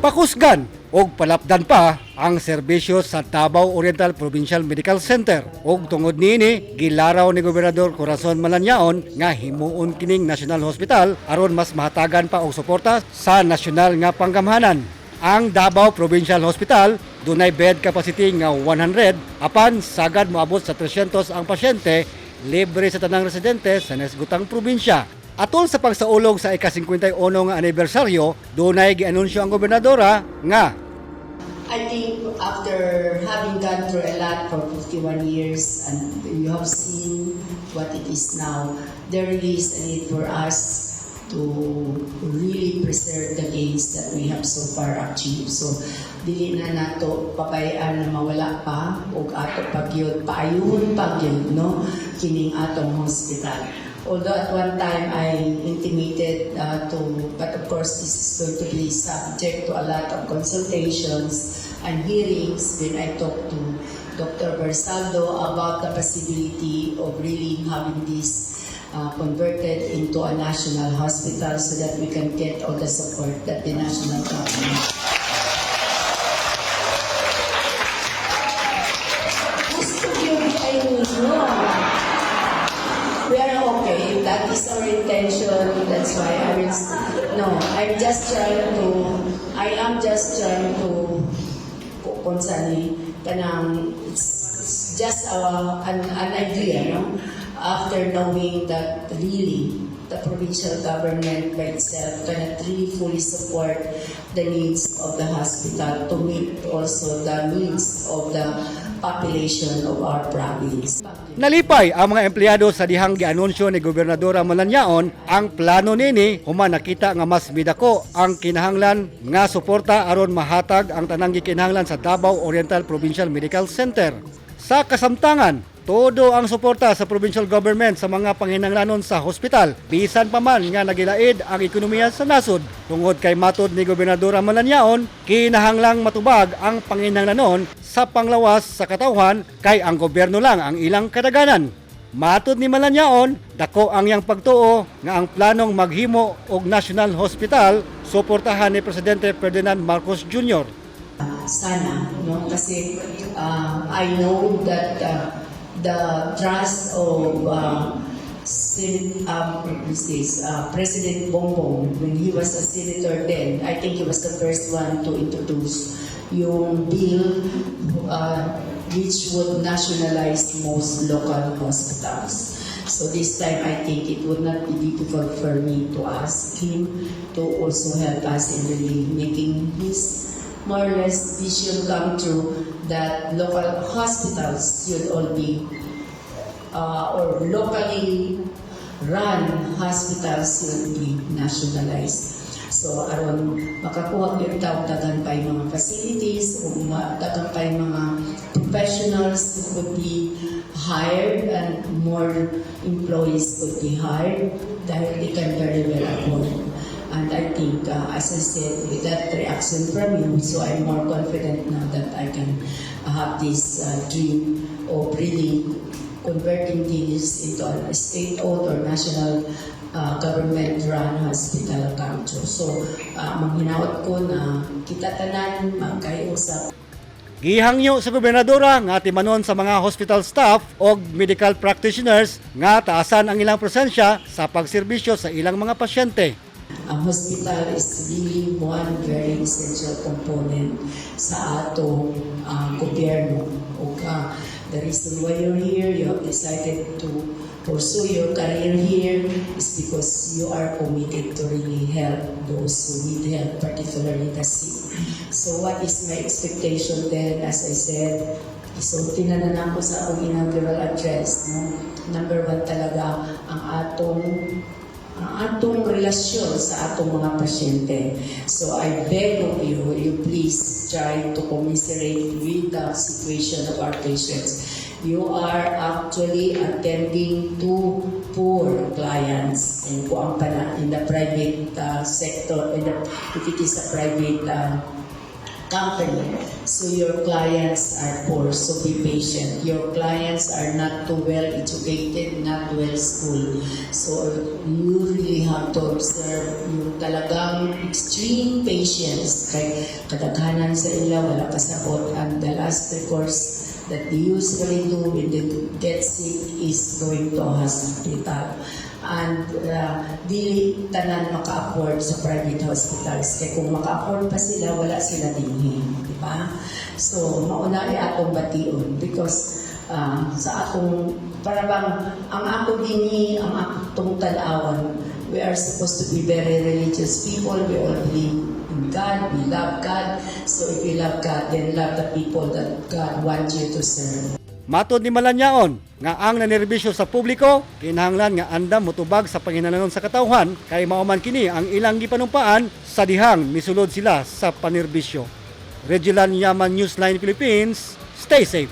Pakusgan o palapdan pa ang serbisyo sa Davao Oriental Provincial Medical Center ug tungod niini gilaraw ni Gobernador Corazon Malanyaon nga himuon kining National Hospital aron mas mahatagan pa og suporta sa nasyonal nga panggamhanan. Ang Davao Provincial Hospital dunay bed capacity nga 100 apan sagad moabot sa 300 ang pasyente libre sa tanang residente sa nahisgutang probinsya. Atol sa pagsaulog sa ika-51 nga aniversaryo, dunay gianunsyo ang gobernadora nga I think after having gone through a lot for 51 years and you have seen what it is now, there really is a need for us to really preserve the gains that we have so far achieved. So, dili na nato pabayaan na mawala pa o ato pagyod, paayuhon pagyod, no? Kining atong hospital. Although at one time I intimated but of course this is going to be subject to a lot of consultations and hearings when I talked to Dr. Bersaldo about the possibility of really having this converted into a national hospital so that we can get all the support that the national government. We are okay. That is our intention. That's why I am just trying to it's just an idea, no? After knowing that really the provincial government by itself cannot really fully support the needs of the hospital to meet also the needs of the population of our province. nalipay ang mga empleyado sa dihang gianunsyo ni Gobernadora Malanyaon ang plano nini human nakita nga mas midako ang kinahanglan nga suporta aron mahatag ang tanang gikinahanglan sa Davao Oriental Provincial Medical Center. Sa kasamtangan, todo ang suporta sa provincial government sa mga panginahanglanon sa hospital, bisan pa man nga nagilaid ang ekonomiya sa nasod. Tungod kay matod ni Gobernadora Malanyaon, kinahanglang matubag ang panginahanglanon sa panglawas sa katawhan kay ang gobyerno lang ang ilang kadaganan. Matod ni Malanyaon, dako ang iyang pagtuo nga ang planong maghimo og National Hospital suportahan ni Presidente Ferdinand Marcos Jr. Sana, no? Kasi I know that the trust of President Bongbong, when he was a senator then, I think he was the first one to introduce yung bill which would nationalize most local hospitals. So this time, I think it would not be difficult for me to ask him to also help us in really making his more or less vision come true that local hospitals should all be or locally run hospitals should be nationalized. So aron makakuha yung daghan pa yung mga facilities o daghan pa yung mga professionals who could be hired and more employees could be hired dahil they can very well afford. And I think, as I said, with that reaction from you, so I'm more confident now that I can have this dream of really converting this into a state-owned or national government-run hospital council. So, manghinaot ko na kita tanan, magkaiusap. Gihangyo sa gobernadora nga timanon sa mga hospital staff o medical practitioners nga taasan ang ilang presensya sa pagserbisyo sa ilang mga pasyente. Ang hospital is really one very essential component sa atong gobyerno. The reason why you're here, you have decided to pursue your career here is because you are committed to really help those who need help, particularly the sick. So what is my expectation then, as I said, so tinanan ko sa akong inaugural address, no? Number one talaga ang atong relasyon sa atong mga pasyente. So I beg of you, will you please try to commiserate with the situation of our patients. You are actually attending to poor clients and kung ang in the private sector, if it is a private company. So your clients are poor, so be patient. Your clients are not too well educated, not well schooled. So you really have to observe yung talagang extreme patience. Kay kadaghanan sa ila, wala kasabot. And the last recourse that they usually do when they get sick is going to hospital. And dili tanan maka-afford sa private hospitals. Kaya kung maka-afford pa sila, wala sila dinhi. Di ba? So, mauna ay atong bation because sa atong, para bang, ang ako dinhi, ang atong tanawan, we are supposed to be very religious people. We all believe in God. We love God. So, if you love God, then love the people that God wants you to serve. Matod ni Malanyaon nga ang nanerbisyo sa publiko kinahanglan nga andam motubag sa panginahanglan sa katawhan kay mauman kini ang ilang gipanumpaan sa dihang misulod sila sa panerbisyo. Regional Yaman Newsline Philippines, stay safe.